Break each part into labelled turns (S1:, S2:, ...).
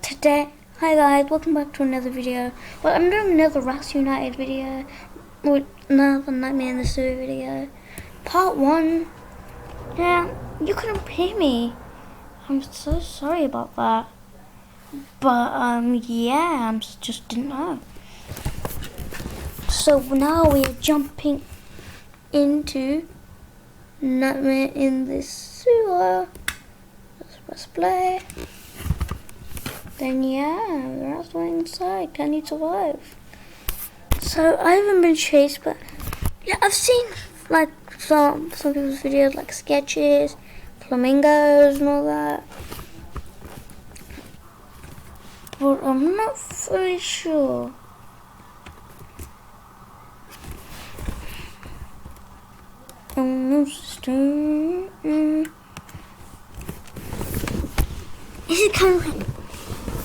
S1: Today, hi guys, welcome back to another video. Well, I'm doing another Rats United video, with another Nightmare in the Sewer video. Part 1. Yeah, you couldn't hear me. I'm so sorry about that. But, yeah, just didn't know. So now we are jumping into Nightmare in the Sewer. Let's play. Then yeah, the rats were inside. Can you survive? So I haven't been chased, but yeah, I've seen like some people's videos, like sketches, flamingos, and all that. But I'm not fully sure. Is it kind of like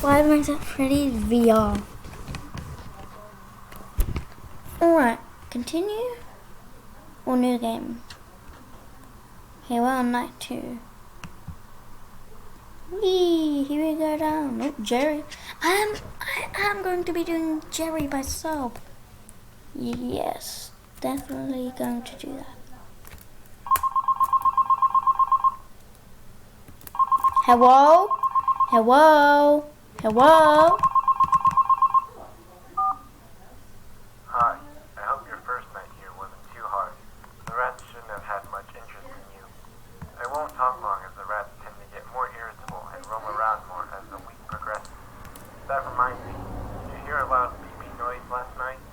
S1: Five Nights at Freddy's VR? Alright, continue or new game? Here we're on night 2. Whee, here we go down. Oh, Jerry. I am going to be doing Jerry by sub. Yes, definitely going to do that. Hello? Hello? Hello?
S2: Hi, I hope your first night here wasn't too hard. The rats shouldn't have had much interest in you. I won't talk long as the rats tend to get more irritable and roam around more as the week progresses. That reminds me, did you hear a loud beeping noise last night?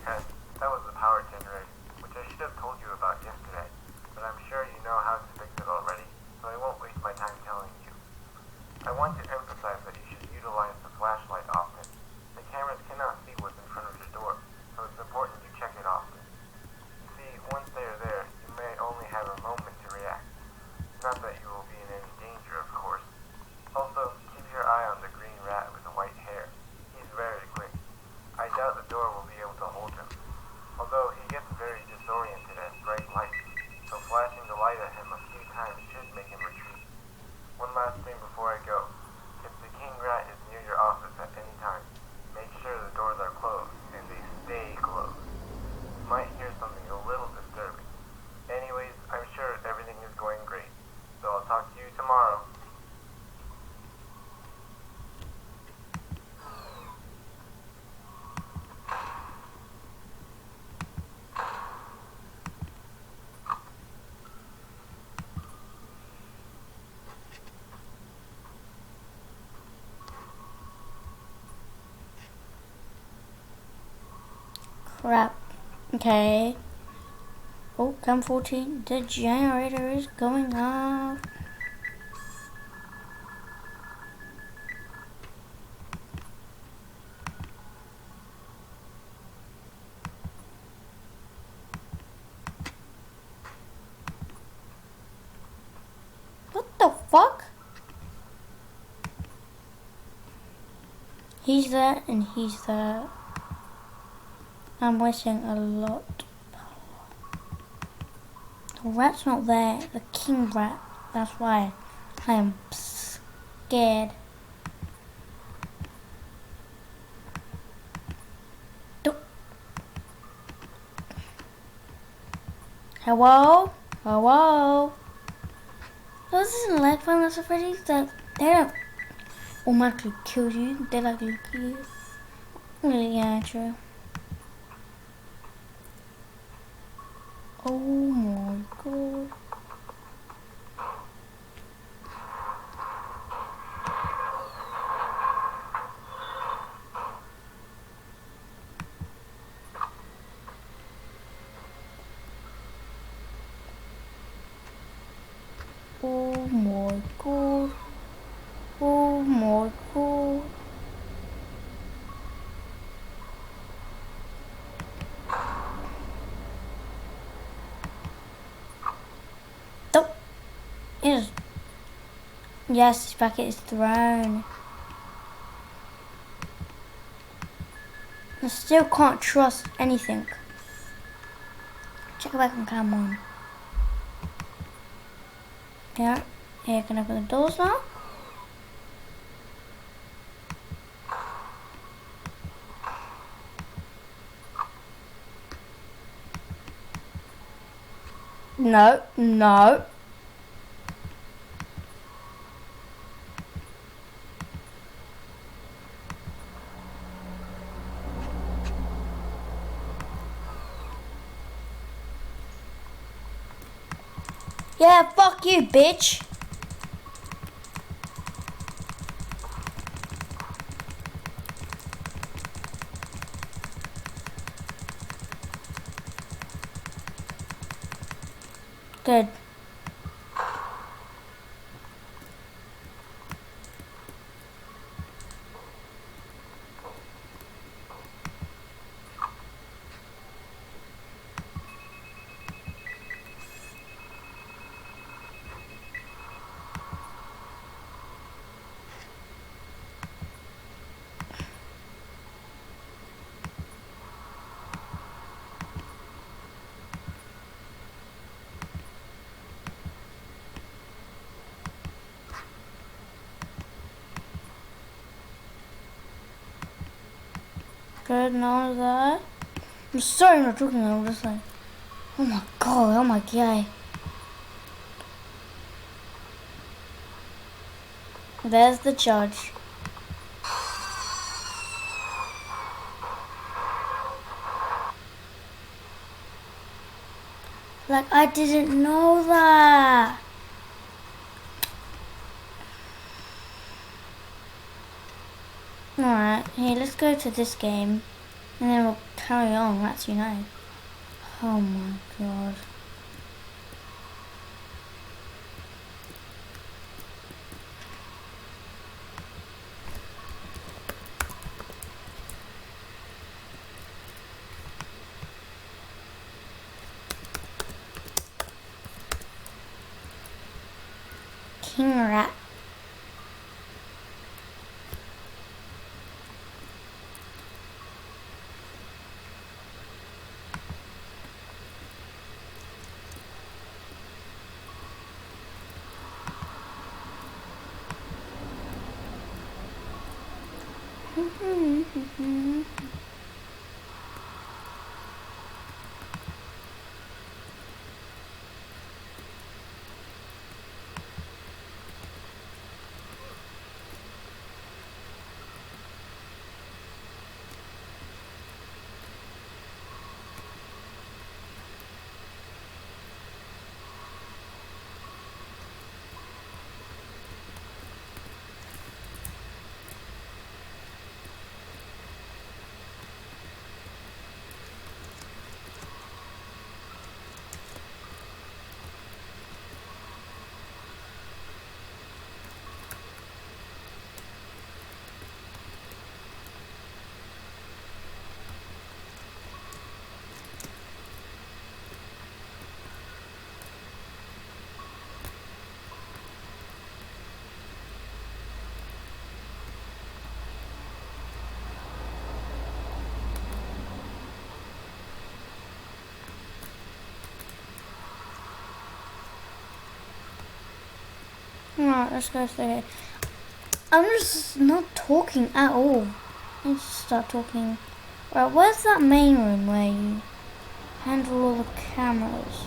S2: Yes, that was the power generator, which I should have told you about yesterday, but I'm sure you know how to fix it already, so I won't waste my time telling you. I want to emphasize that you should utilize the flashlight often. The cameras cannot see what's in front of your door, so it's important you check it often. You see, once they are there, you may only have a moment to react. Not that you will be in any danger, of course. Also, keep your eye on the green rat with the white hair. He's very quick. I doubt the door will be able to hold him, although he gets very disoriented at bright lights, so flashing the light at him a few times should make him retreat. One last thing before I go. If the king rat is near your office at any time, make sure the doors are closed and they stay closed. You might hear something a little disturbing. Anyways, I'm sure everything is going great, so I'll talk to you tomorrow.
S1: Crap. Okay. Oh, Cam 14. The generator is going off. What the fuck? He's there and he's there. I'm wasting a lot. The rat's not there, the king rat. That's why I am scared. Hello? Hello? This isn't like Five Nights at Freddy's that they don't automatically kill you. They like look at you. Yeah, true. Oh my god. Oh my god. Oh my god. Oh, yes. Yes, it's back at his throne. I still can't trust anything. Check it back on cam 1. Yeah, here, can I open the doors now? No, no. Yeah, fuck you, bitch. Good. Good, none of that. I'm sorry I'm not talking, I'm just like, oh my god, oh my god. There's the judge. Like, I didn't know that. Alright, here, let's go to this game. And then we'll carry on, Rats Unite. Oh my god. King Rat. Alright, let's go through here. I'm just not talking at all. I need to start talking. Right, where's that main room where you handle all the cameras?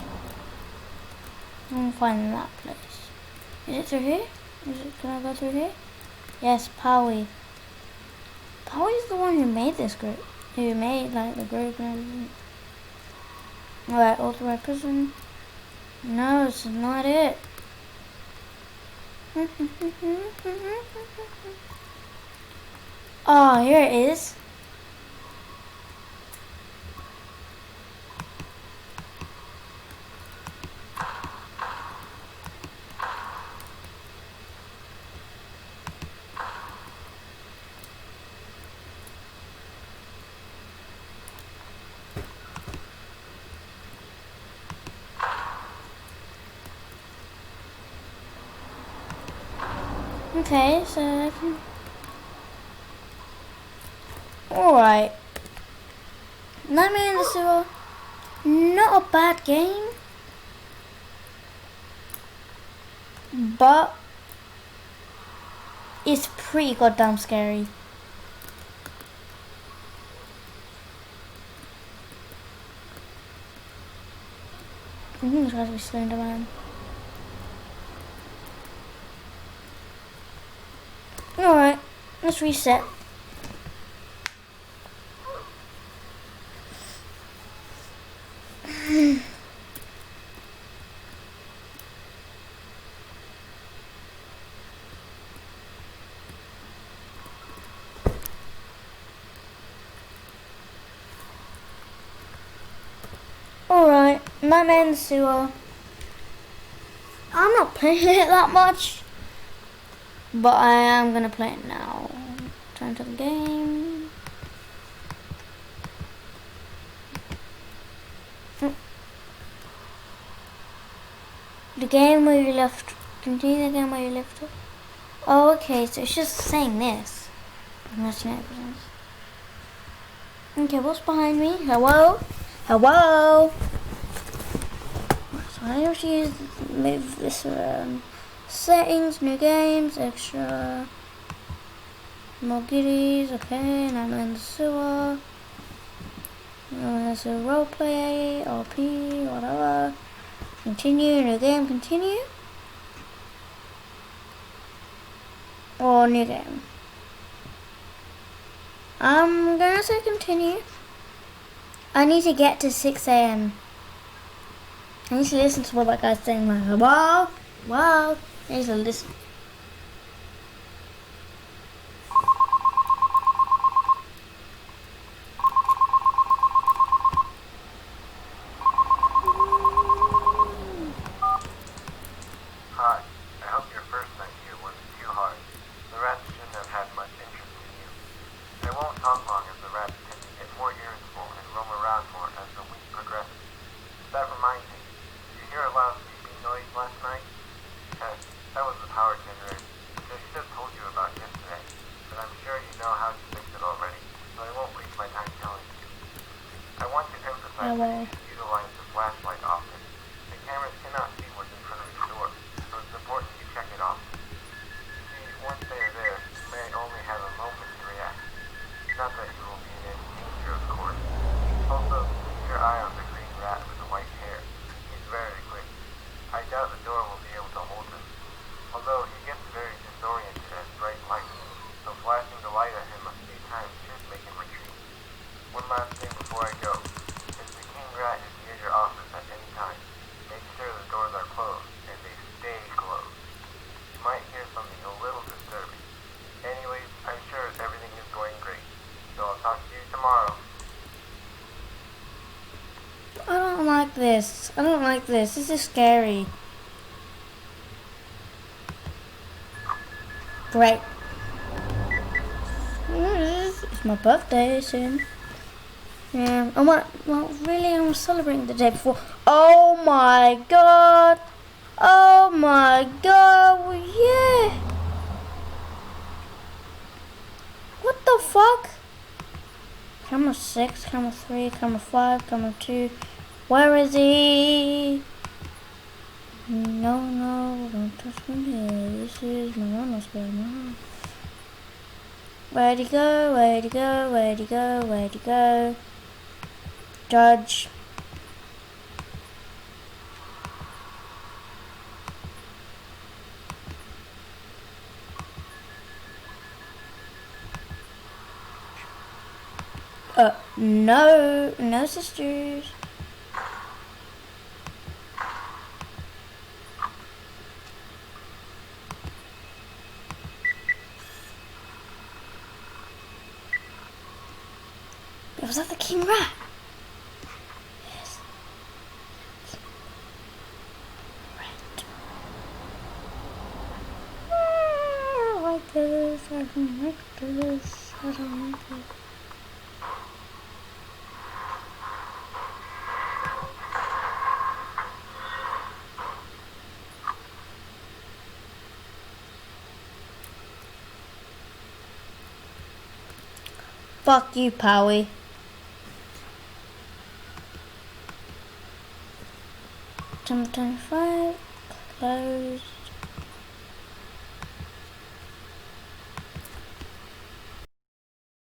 S1: I'm finding that place. Is it through here? Can I go through here? Yes, Powie. Powie's the one who made this group. Who made like the group and everything. Alright, authorized prison. No, it's not it. Oh, here it is. Okay, so I can... Alright. Nightmare in the Sewer. Not a bad game. But it's pretty goddamn scary. I think it's supposed to be Slender Man. Alright, let's reset. Alright, Nightmare in the Sewer. I'm not playing it that much, but I am gonna play it now. Turn to the game. The game where you left. Continue the game where you left off. Oh, okay, so it's just saying this. Okay, what's behind me? Hello? Hello? So I have to move this around. Settings, new games, extra. More goodies, okay, and I'm in the sewer. There's a roleplay, RP, whatever. Continue, new game, continue. Or new game. I'm gonna say continue. I need to get to 6 AM. I need to listen to what that guy's saying, like, wow, wow. I need to listen.
S2: Hi, I hope your first night here wasn't too hard. The rats shouldn't have had much interest in you. I won't talk long as the rats tend to get more irritable and roam around more as the week progresses. That reminds me, did you hear a loud beeping noise last night? That was the power generator, which I should have told you about yesterday, but I'm sure you know how to fix it already, so I won't waste my time telling you. I want to emphasize that you utilize the flashlight often. The cameras cannot see what's in front of your door, so it's important you check it often. You see, once they are there, you may only have a moment to react. Not that you will be in any danger, of course. Also, keep your eye on the green rat with the white hair. He's very quick. I doubt the door will be able to hold him. Although he gets very disoriented at bright light, so flashing the light at him a few times should make him retreat. One last thing before I go. If the king rat is near your office at any time, make sure the doors are closed and they stay closed. You might hear something a little disturbing. Anyways, I'm sure everything is going great, so I'll talk to you tomorrow.
S1: I don't like this. I don't like this. This is scary. Great. It's my birthday soon. Yeah, well, really, I'm celebrating the day before. Oh my god! Oh my god! Yeah! What the fuck? Camera 6, camera 3, camera 5, camera 2. Where is he? No, don't touch me here. This is my mama's going. Where'd he go? Where'd he go? Where'd he go? Where'd he go? Judge. No sisters. Was that the king rat? Yes. Rat. I like this. I don't like this. I don't like this. Fuck you, Powie. Number 25, close.